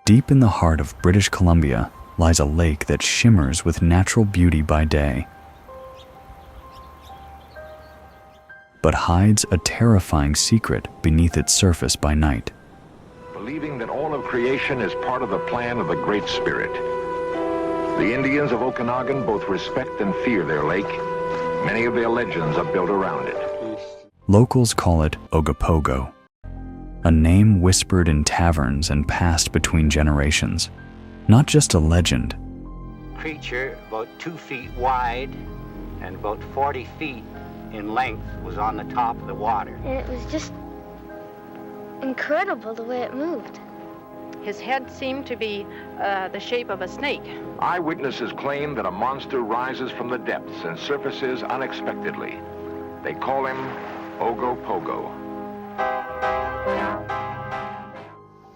Deep in the heart of British Columbia lies a lake that shimmers with natural beauty by day, but hides a terrifying secret beneath its surface by night. Believing that all of creation is part of the plan of the Great Spirit, the Indians of Okanagan both respect and fear their lake. Many of their legends are built around it. Locals call it Ogopogo, a name whispered in taverns and passed between generations. Not just a legend. Creature about 2 feet wide and about 40 feet in length was on the top of the water. And it was just incredible the way it moved. His head seemed to be the shape of a snake. Eyewitnesses claim that a monster rises from the depths and surfaces unexpectedly. They call him Ogopogo.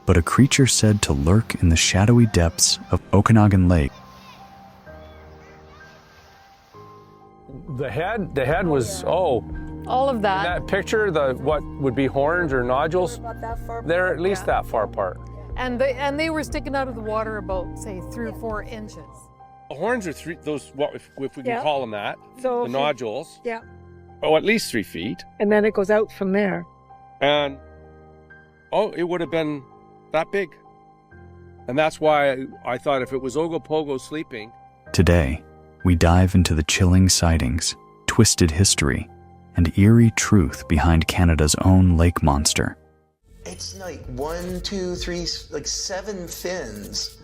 But a creature said to lurk in the shadowy depths of Okanagan Lake. The head was, All of in that. that picture, what would be horns or nodules, they're at least that far apart. And they were sticking out of the water about, say, 3 or 4 inches. The horns are if we can Yeah. call them that, So the nodules. Yeah. Oh, at least 3 feet. And then it goes out from there. And, it would have been that big. And that's why I thought if it was Ogopogo sleeping. Today, we dive into the chilling sightings, twisted history, and eerie truth behind Canada's own lake monster. It's like 1, 2, 3, like 7 fins.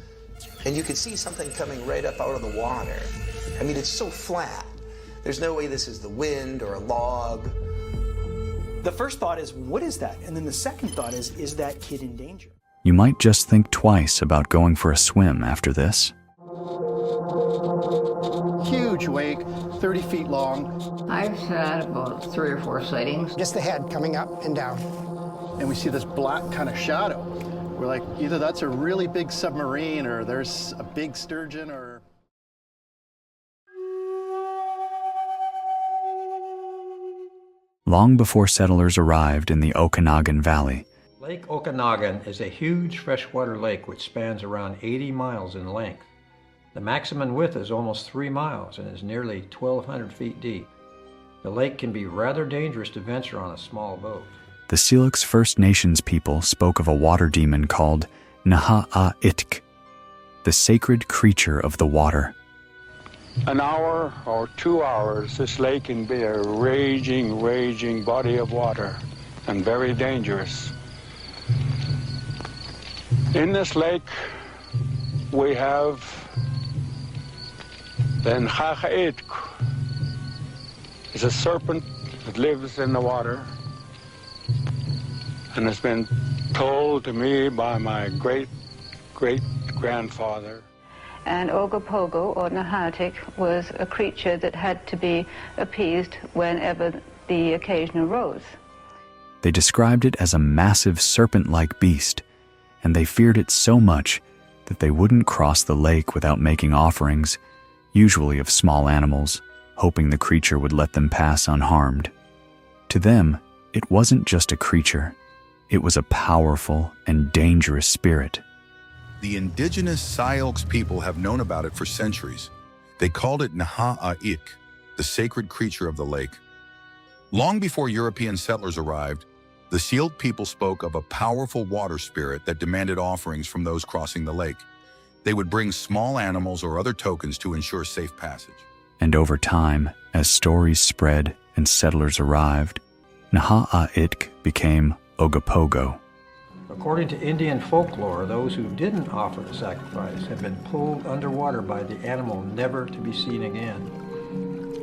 And you could see something coming right up out of the water. I mean, it's so flat. There's no way this is the wind or a log. The first thought is, what is that? And then the second thought is that kid in danger? You might just think twice about going for a swim after this. Huge wake, 30 feet long. I've had about 3 or 4 sightings. Just the head coming up and down. And we see this black kind of shadow. We're like, either that's a really big submarine or there's a big sturgeon or... Long before settlers arrived in the Okanagan Valley, Lake Okanagan is a huge freshwater lake which spans around 80 miles in length. The maximum width is almost 3 miles and is nearly 1,200 feet deep. The lake can be rather dangerous to venture on a small boat. the Syilx First Nations people spoke of a water demon called Naha-a-itk, the sacred creature of the water. An hour or 2 hours, this lake can be a raging body of water and very dangerous. In this lake, we have the Naha-a-itk. It's a serpent that lives in the water, and it's been told to me by my great-great-grandfather. And Ogopogo, or Naha-a-itk, was a creature that had to be appeased whenever the occasion arose. They described it as a massive serpent-like beast, and they feared it so much that they wouldn't cross the lake without making offerings, usually of small animals, hoping the creature would let them pass unharmed. To them, it wasn't just a creature. It was a powerful and dangerous spirit. The indigenous Syilx people have known about it for centuries. They called it Naha-a-itk, the sacred creature of the lake. Long before European settlers arrived, the Syilx people spoke of a powerful water spirit that demanded offerings from those crossing the lake. They would bring small animals or other tokens to ensure safe passage. And over time, as stories spread and settlers arrived, Naha-a-itk became Ogopogo. According to Indian folklore, those who didn't offer the sacrifice have been pulled underwater by the animal never to be seen again.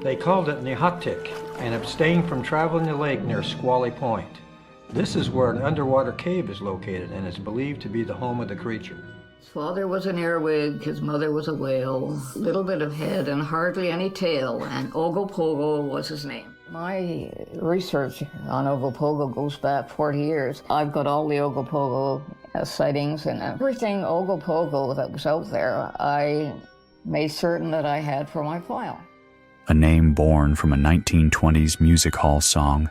They called it Naha-a-itk and abstained from traveling the lake near Squally Point. This is where an underwater cave is located and is believed to be the home of the creature. His father was an earwig, his mother was a whale, little bit of head and hardly any tail, and Ogopogo was his name. My research on Ogopogo goes back 40 years. I've got all the Ogopogo sightings and everything Ogopogo that was out there, I made certain that I had for my file. A name born from a 1920s music hall song,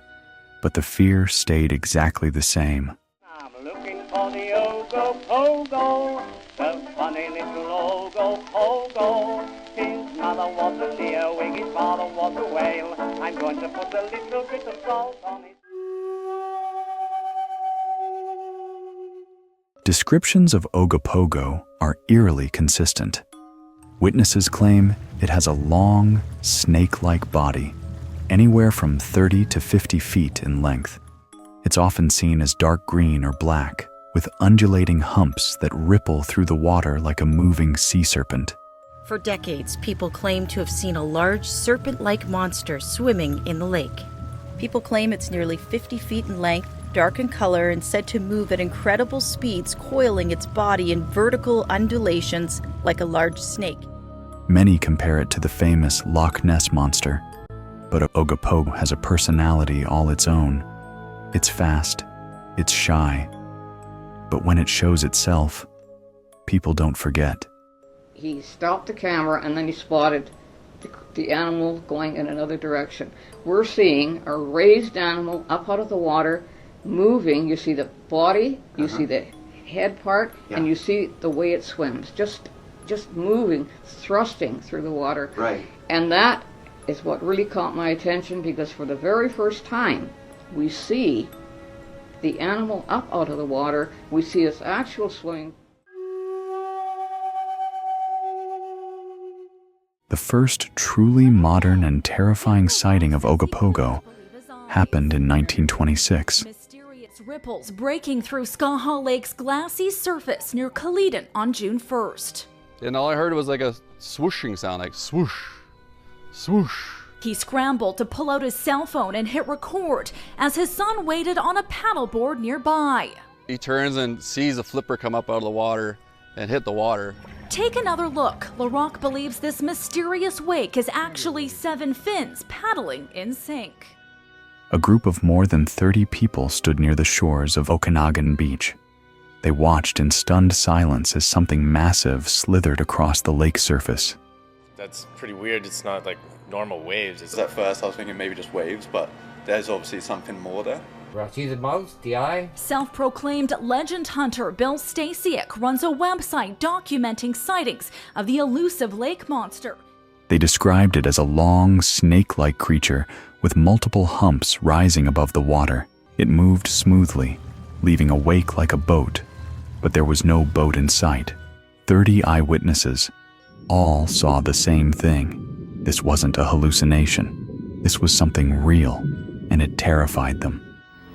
but the fear stayed exactly the same. I'm looking for the Ogopogo, funny little Ogopogo. His mother was a earwig, his father was a whale. I'm going to put a little bit of salt on his... Descriptions of Ogopogo are eerily consistent. Witnesses claim it has a long, snake-like body, anywhere from 30 to 50 feet in length. It's often seen as dark green or black, with undulating humps that ripple through the water like a moving sea serpent. For decades, people claim to have seen a large serpent-like monster swimming in the lake. People claim it's nearly 50 feet in length, dark in color, and said to move at incredible speeds, coiling its body in vertical undulations like a large snake. Many compare it to the famous Loch Ness monster, but Ogopogo has a personality all its own. It's fast, it's shy, but when it shows itself, people don't forget. He stopped the camera and then he spotted the animal going in another direction. We're seeing a raised animal up out of the water, moving. You see the body, you see the head part, and you see the way it swims, just moving, thrusting through the water. Right. And that is what really caught my attention, because for the very first time we see the animal up out of the water, we see its actual swimming. The first truly modern and terrifying sighting of Ogopogo happened in 1926. Mysterious ripples breaking through Skaha Lake's glassy surface near Kaleden on June 1st. And all I heard was like a swooshing sound, like swoosh, swoosh. He scrambled to pull out his cell phone and hit record as his son waited on a paddleboard nearby. He turns and sees a flipper come up out of the water and hit the water. Take another look. LaRock believes this mysterious wake is actually 7 fins paddling in sync. A group of more than 30 people stood near the shores of Okanagan Beach. They watched in stunned silence as something massive slithered across the lake surface. That's pretty weird. It's not like normal waves. At first I was thinking maybe just waves, but there's obviously something more there. See the mouth, the eye. Self-proclaimed legend hunter Bill Stasiak runs a website documenting sightings of the elusive lake monster. They described it as a long, snake-like creature with multiple humps rising above the water. It moved smoothly, leaving a wake like a boat, but there was no boat in sight. 30 eyewitnesses all saw the same thing. This wasn't a hallucination. This was something real, and it terrified them.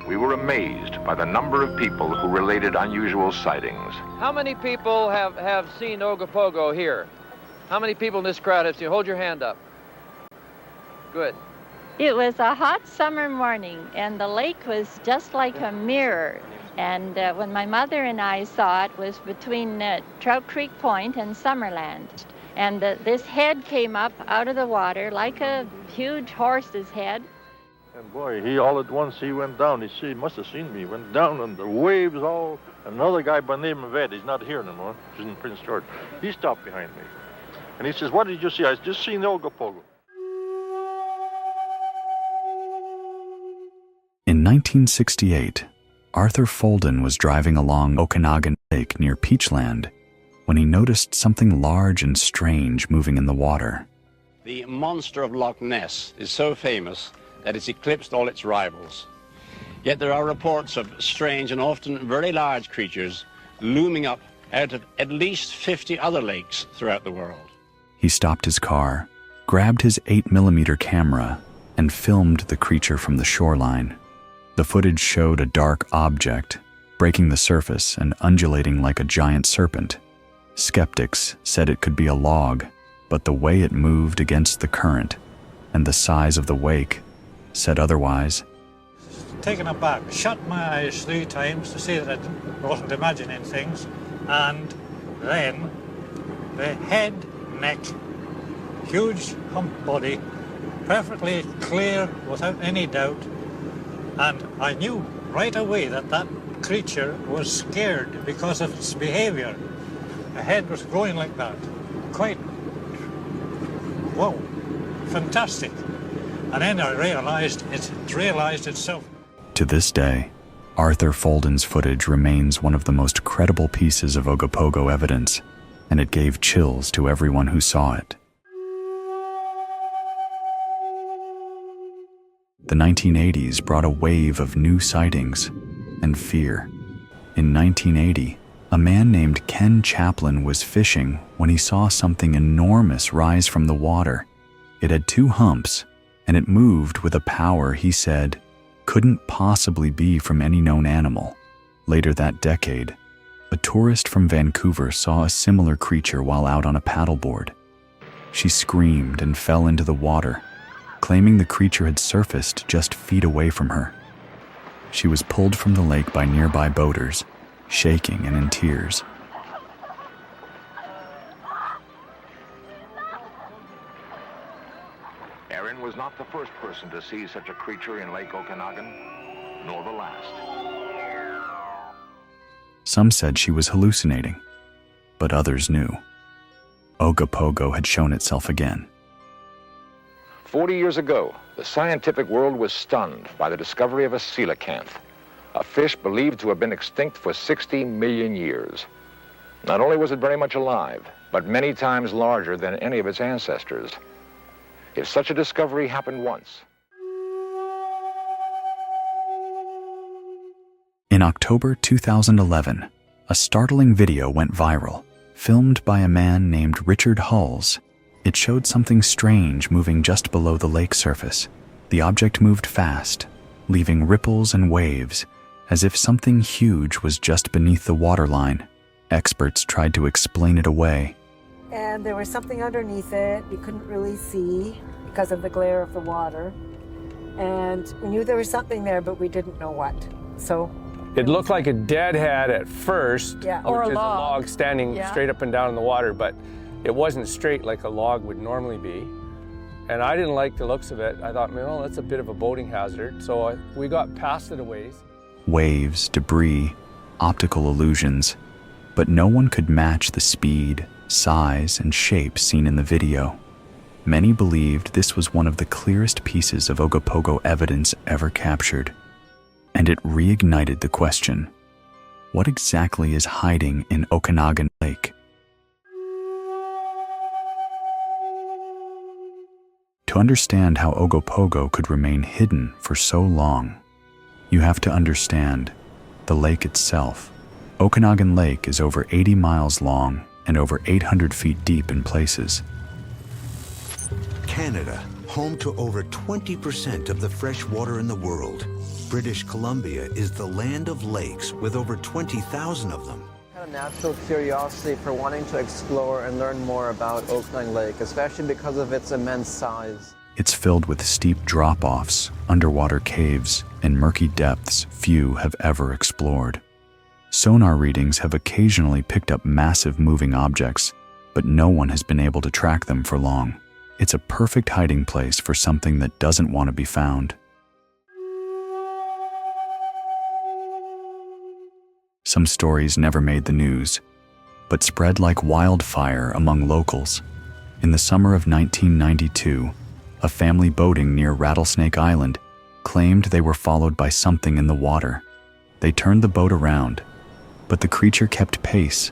We were amazed by the number of people who related unusual sightings. How many people have seen Ogopogo here? How many people in this crowd have seen? Hold your hand up. Good. It was a hot summer morning, and the lake was just like a mirror. And when my mother and I saw it, was between Trout Creek Point and Summerland. And this head came up out of the water like a huge horse's head. And boy, he all at once, he went down. He must have seen me. He went down, and the waves all... Another guy by the name of Ed, he's not here anymore. He's in Prince George. He stopped behind me. And he says, what did you see? I just seen the Ogopogo. In 1968, Arthur Folden was driving along Okanagan Lake near Peachland when he noticed something large and strange moving in the water. The monster of Loch Ness is so famous that it's eclipsed all its rivals. Yet there are reports of strange and often very large creatures looming up out of at least 50 other lakes throughout the world. He stopped his car, grabbed his 8mm camera, and filmed the creature from the shoreline. The footage showed a dark object breaking the surface and undulating like a giant serpent. Skeptics said it could be a log, but the way it moved against the current and the size of the wake said otherwise. Taken aback, shut my eyes 3 times to see that I wasn't imagining things, and then the head, neck, huge hump body, perfectly clear without any doubt, and I knew right away that that creature was scared because of its behavior. The head was growing like that, quite, whoa, fantastic. And then I realized it realized itself. To this day, Arthur Folden's footage remains one of the most credible pieces of Ogopogo evidence. and it gave chills to everyone who saw it. The 1980s brought a wave of new sightings and fear. In 1980, a man named Ken Chaplin was fishing when he saw something enormous rise from the water. It had 2 humps, and it moved with a power he said couldn't possibly be from any known animal. Later that decade, a tourist from Vancouver saw a similar creature while out on a paddleboard. She screamed and fell into the water, claiming the creature had surfaced just feet away from her. She was pulled from the lake by nearby boaters, shaking and in tears. Aaron was not the first person to see such a creature in Lake Okanagan, nor the last. Some said she was hallucinating, but others knew. Ogopogo had shown itself again. 40 years ago, the scientific world was stunned by the discovery of a coelacanth, a fish believed to have been extinct for 60 million years. Not only was it very much alive, but many times larger than any of its ancestors. If such a discovery happened once. In October 2011, a startling video went viral, filmed by a man named Richard Hulls. It showed something strange moving just below the lake surface. The object moved fast, leaving ripples and waves, as if something huge was just beneath the waterline. Experts tried to explain it away. And there was something underneath it you couldn't really see because of the glare of the water. And we knew there was something there, but we didn't know what. So it looked like a deadhead at first, yeah. Or which is a log standing straight up and down in the water, but it wasn't straight like a log would normally be. And I didn't like the looks of it. I thought, well, that's a bit of a boating hazard. So we got past it a ways. Waves, debris, optical illusions, but no one could match the speed, size, and shape seen in the video. Many believed this was one of the clearest pieces of Ogopogo evidence ever captured. And it reignited the question, what exactly is hiding in Okanagan Lake? To understand how Ogopogo could remain hidden for so long, you have to understand the lake itself. Okanagan Lake is over 80 miles long and over 800 feet deep in places. Canada, home to over 20% of the fresh water in the world. British Columbia is the land of lakes with over 20,000 of them. I had a natural curiosity for wanting to explore and learn more about Okanagan Lake, especially because of its immense size. It's filled with steep drop-offs, underwater caves, and murky depths few have ever explored. Sonar readings have occasionally picked up massive moving objects, but no one has been able to track them for long. It's a perfect hiding place for something that doesn't want to be found. Some stories never made the news, but spread like wildfire among locals. In the summer of 1992, a family boating near Rattlesnake Island claimed they were followed by something in the water. They turned the boat around, but the creature kept pace,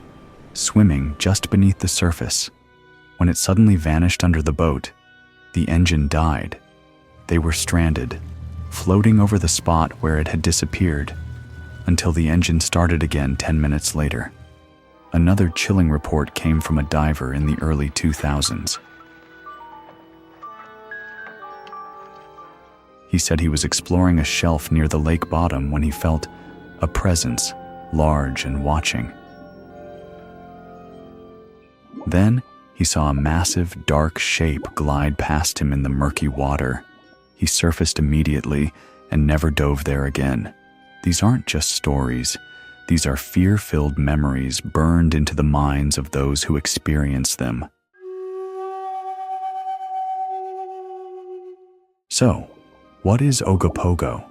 swimming just beneath the surface. When it suddenly vanished under the boat, the engine died. They were stranded, floating over the spot where it had disappeared, until the engine started again 10 minutes later. Another chilling report came from a diver in the early 2000s. He said he was exploring a shelf near the lake bottom when he felt a presence, large and watching. Then he saw a massive, dark shape glide past him in the murky water. He surfaced immediately and never dove there again. These aren't just stories. These are fear-filled memories burned into the minds of those who experience them. So, what is Ogopogo?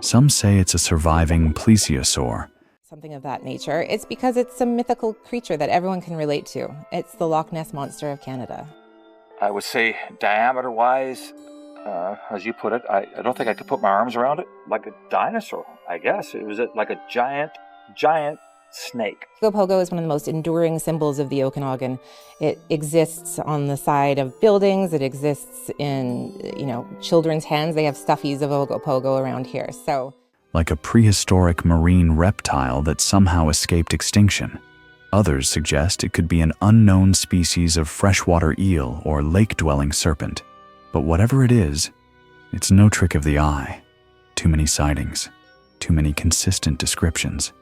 Some say it's a surviving plesiosaur. Something of that nature. It's because it's a mythical creature that everyone can relate to. It's the Loch Ness Monster of Canada. I would say diameter-wise, as you put it, I don't think I could put my arms around it. Like a dinosaur, I guess. It was like a giant snake. Ogopogo is one of the most enduring symbols of the Okanagan. It exists on the side of buildings. It exists in, children's hands. They have stuffies of Ogopogo around here. So, like a prehistoric marine reptile that somehow escaped extinction. Others suggest it could be an unknown species of freshwater eel or lake-dwelling serpent. But whatever it is, it's no trick of the eye. Too many sightings, too many consistent descriptions,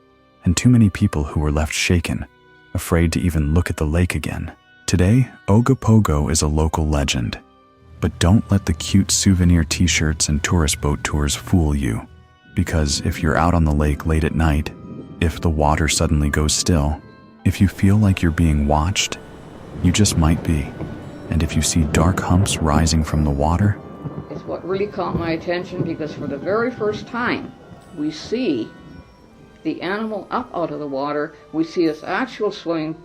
and too many people who were left shaken, afraid to even look at the lake again. Today, Ogopogo is a local legend. But don't let the cute souvenir t-shirts and tourist boat tours fool you. Because if you're out on the lake late at night, if the water suddenly goes still, if you feel like you're being watched, you just might be. And if you see dark humps rising from the water, It's what really caught my attention, because for the very first time we see the animal up out of the water. We see its actual swimming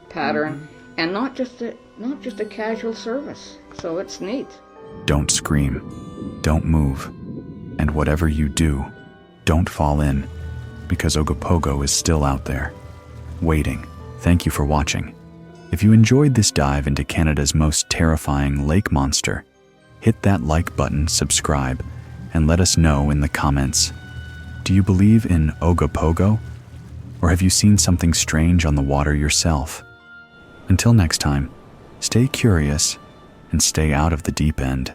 pattern, and not just a casual service. So it's neat. don't scream, don't move, and whatever you do, don't fall in, because Ogopogo is still out there, waiting. Thank you for watching. If you enjoyed this dive into Canada's most terrifying lake monster, hit that like button, subscribe, and let us know in the comments. Do you believe in Ogopogo? Or have you seen something strange on the water yourself? Until next time, stay curious and stay out of the deep end.